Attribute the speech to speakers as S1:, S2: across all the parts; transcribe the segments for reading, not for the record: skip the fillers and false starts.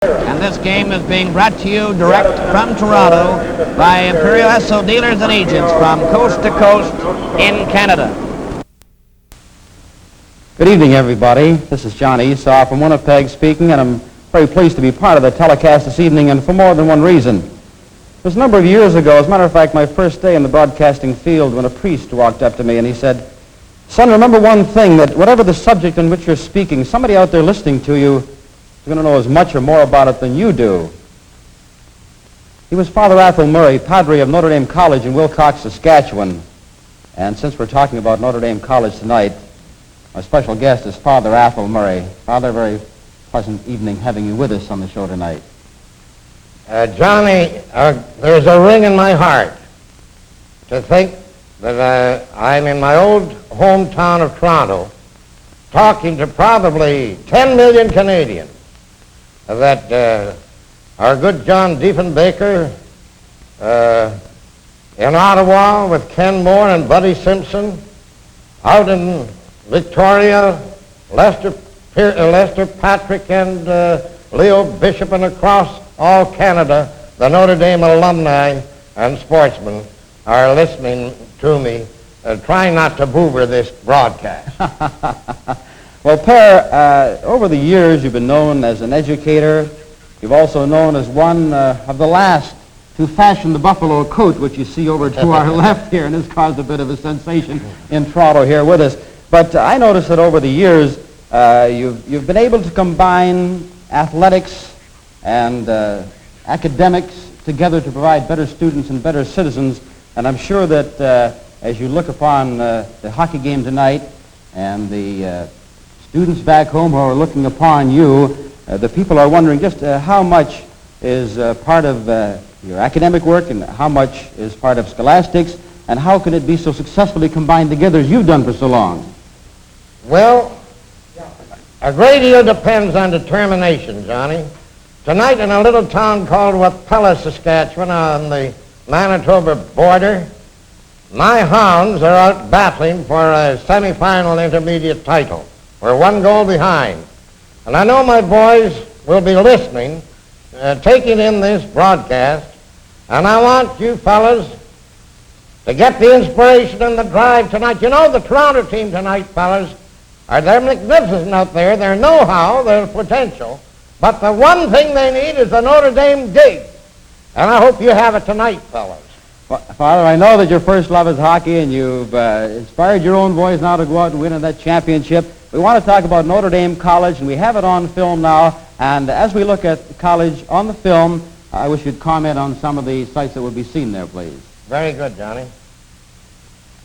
S1: And this game is being brought to you direct from Toronto by Pere Athol dealers and agents from coast to coast in Canada.
S2: Good evening, everybody. This is John Esaw from Winnipeg speaking, and I'm very pleased to be part of the telecast this evening, and for more than one reason. It was a number of years ago, as a matter of fact, my first day in the broadcasting field, when a priest walked up to me and he said, "Son, remember one thing, that whatever the subject in which you're speaking, somebody out there listening to you is going to know as much or more about it than you do." He was Father Athol Murray, Padre of Notre Dame College in Wilcox, Saskatchewan. And since we're talking about Notre Dame College tonight, my special guest is Father Athol Murray. Father, very pleasant evening having you with us on the show tonight.
S3: Johnny, there's a ring in my heart to think that I'm in my old hometown of Toronto talking to probably 10 million Canadians, that our good John Diefenbaker in Ottawa with Ken Moore and Buddy Simpson, out in Victoria, Lester Patrick and Leo Bishop, and across all Canada, the Notre Dame alumni and sportsmen are listening to me, trying not to boober this broadcast.
S2: Well, Pere, over the years you've been known as an educator. You've also known as one of the last to fashion the buffalo coat, which you see over to our left here, and has caused a bit of a sensation in Toronto here with us. But I noticed that over the years you've been able to combine athletics and academics together to provide better students and better citizens. And I'm sure that as you look upon the hockey game tonight and the students back home who are looking upon you, the people are wondering just how much is part of your academic work and how much is part of scholastics, and how can it be so successfully combined together as you've done for so long?
S3: Well, a great deal depends on determination, Johnny. Tonight in a little town called Wapella, Saskatchewan, on the Manitoba border, my Hounds are out battling for a semifinal intermediate title. We're one goal behind. And I know my boys will be listening, taking in this broadcast, and I want you fellas to get the inspiration and the drive tonight. You know, the Toronto team tonight, fellas, they're magnificent out there. Their know-how, their potential. But the one thing they need is the Notre Dame dig. And I hope you have it tonight, fellas.
S2: Well, Father, I know that your first love is hockey, and you've inspired your own boys now to go out and win in that championship. We want to talk about Notre Dame College, and we have it on film now. And as we look at the college on the film, I wish you'd comment on some of the sights that will be seen there, please.
S3: Very good, Johnny.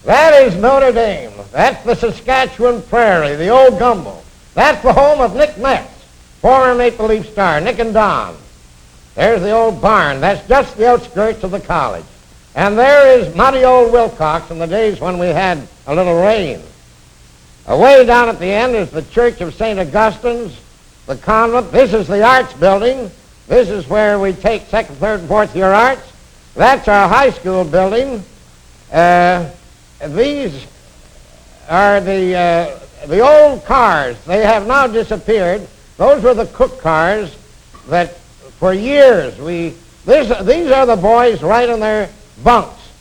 S3: That is Notre Dame. That's the Saskatchewan Prairie, the old gumbo. That's the home of Nick Metz, former Maple Leaf star, Nick and Don. There's the old barn. That's just the outskirts of the college. And there is muddy old Wilcox in the days when we had a little rain. Away down at the end is the Church of St. Augustine's, the convent. This is the arts building. This is where we take second, third, and fourth year arts. That's our high school building. These are the old cars. They have now disappeared. Those were the cook cars that for years these are the boys right in their bunks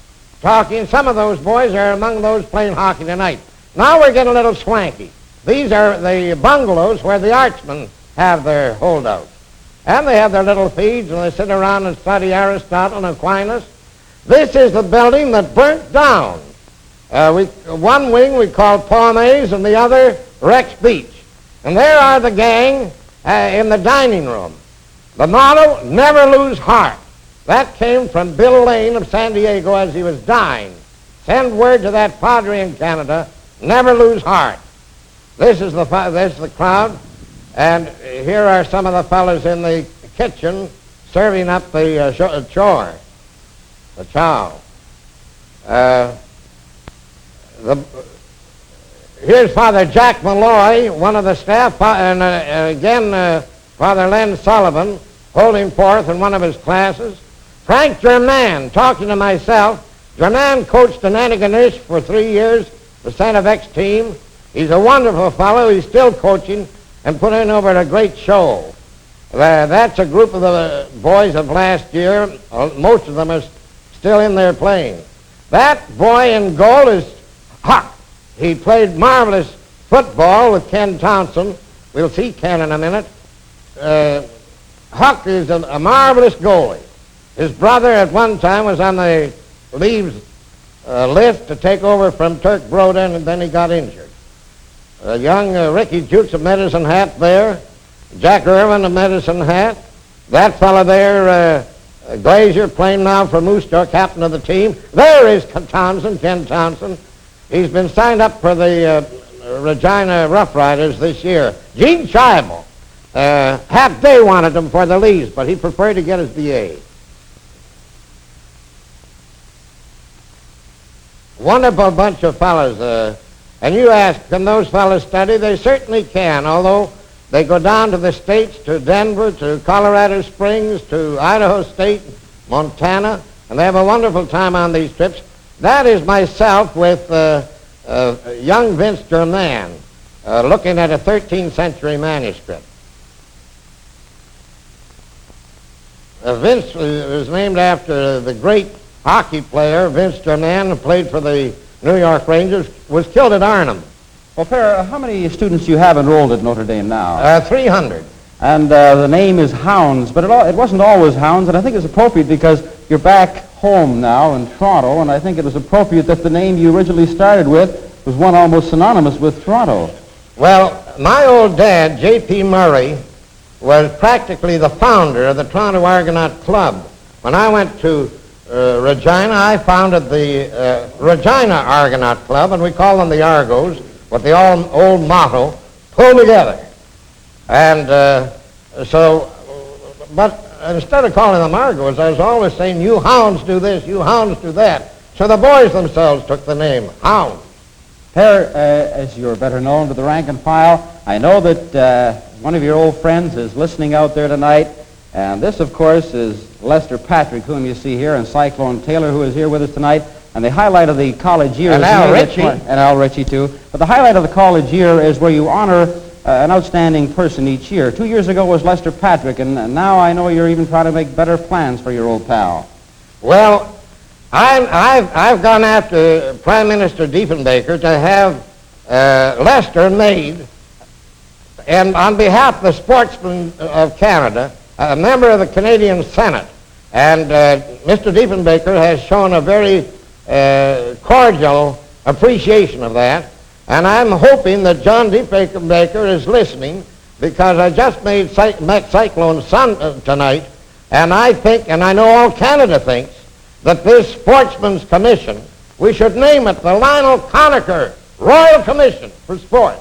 S3: talking. Some of those boys are among those playing hockey tonight. Now we're getting a little swanky. These are the bungalows where the artsmen have their holdouts. And they have their little feeds, and they sit around and study Aristotle and Aquinas. This is the building that burnt down. One wing we call Paumaise and the other Rex Beach. And there are the gang in the dining room. The motto, never lose heart. That came from Bill Lane of San Diego as he was dying. Send word to that padre in Canada, never lose heart. This is the crowd, and here are some of the fellas in the kitchen serving up the chow. Here's Father Jack Malloy, one of the staff, and again Father Len Sullivan holding forth in one of his classes. Frank Germain talking to myself. Germain coached in Antigonish for 3 years, the Santa Vex team. He's a wonderful fellow. He's still coaching and putting over a great show. That's a group of the boys of last year. Most of them are still in there playing. That boy in goal is Huck. He played marvelous football with Ken Townsend. We'll see Ken in a minute. Huck is a marvelous goalie. His brother at one time was on the leaves list to take over from Turk Broden, and then he got injured. Young Ricky Jukes of Medicine Hat there. Jack Irvin of Medicine Hat. That fellow there, Glazier, playing now for Moose Jaw, captain of the team. There is Townsend, Ken Townsend. He's been signed up for the Regina Rough Riders this year. Gene Scheibel. Half they wanted him for the Lees, but he preferred to get his BA. Wonderful bunch of fellows. And you ask, can those fellows study? They certainly can, although they go down to the States, to Denver, to Colorado Springs, to Idaho State, Montana, and they have a wonderful time on these trips. That is myself with young Vince Germain, looking at a 13th century manuscript. Vince was named after the great hockey player, Vince Germain, who played for the New York Rangers, was killed at Arnhem.
S2: Well, Pere, how many students do you have enrolled at Notre Dame now?
S3: 300.
S2: And the name is Hounds, but it wasn't always Hounds, and I think it's appropriate because you're back home now in Toronto, and I think it was appropriate that the name you originally started with was one almost synonymous with Toronto.
S3: Well, my old dad, J.P. Murray, was practically the founder of the Toronto Argonaut Club. When I went to Regina, I founded the Regina Argonaut Club, and we call them the Argos, with the old motto, pull together. And but instead of calling them Argos, I was always saying, you Hounds do this, you Hounds do that. So the boys themselves took the name, Hounds.
S2: Pere, as you're better known to the rank and file, I know that one of your old friends is listening out there tonight, and this, of course, is Lester Patrick, whom you see here, and Cyclone Taylor, who is here with us tonight. And the highlight of the college year
S3: and
S2: is...
S3: Al Ritchie.
S2: And Al Ritchie, too. But the highlight of the college year is where you honor an outstanding person each year. 2 years ago was Lester Patrick, and now I know you're even trying to make better plans for your old pal.
S3: Well, I've gone after Prime Minister Diefenbaker to have Lester made, and on behalf of the sportsmen of Canada, a member of the Canadian Senate. And Mr. Diefenbaker has shown a very cordial appreciation of that. And I'm hoping that John Diefenbaker is listening, because I just met Cyclone's son tonight, and I think, and I know all Canada thinks, that this Sportsman's Commission, we should name it the Lionel Conacher Royal Commission for Sport.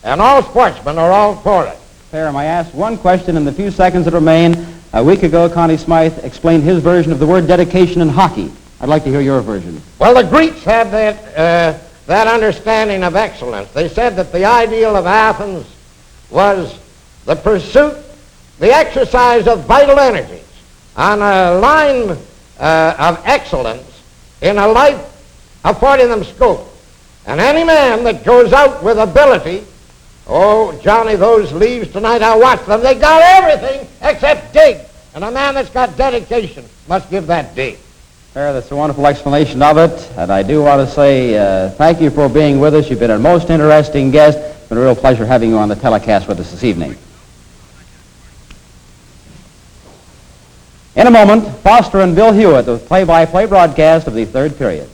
S3: And all sportsmen are all for it.
S2: Pere, may I ask one question in the few seconds that remain? A week ago, Connie Smythe explained his version of the word dedication in hockey. I'd like to hear your version.
S3: Well, the Greeks had that understanding of excellence. They said that the ideal of Athens was the pursuit, the exercise of vital energies on a line of excellence in a life affording them scope. And any man that goes out with ability, oh, Johnny, those leaves tonight, I watched them. They got everything except dig. And a man that's got dedication must give that dig.
S2: Pere, that's a wonderful explanation of it. And I do want to say thank you for being with us. You've been a most interesting guest. It's been a real pleasure having you on the telecast with us this evening. In a moment, Foster and Bill Hewitt with play-by-play broadcast of the third period.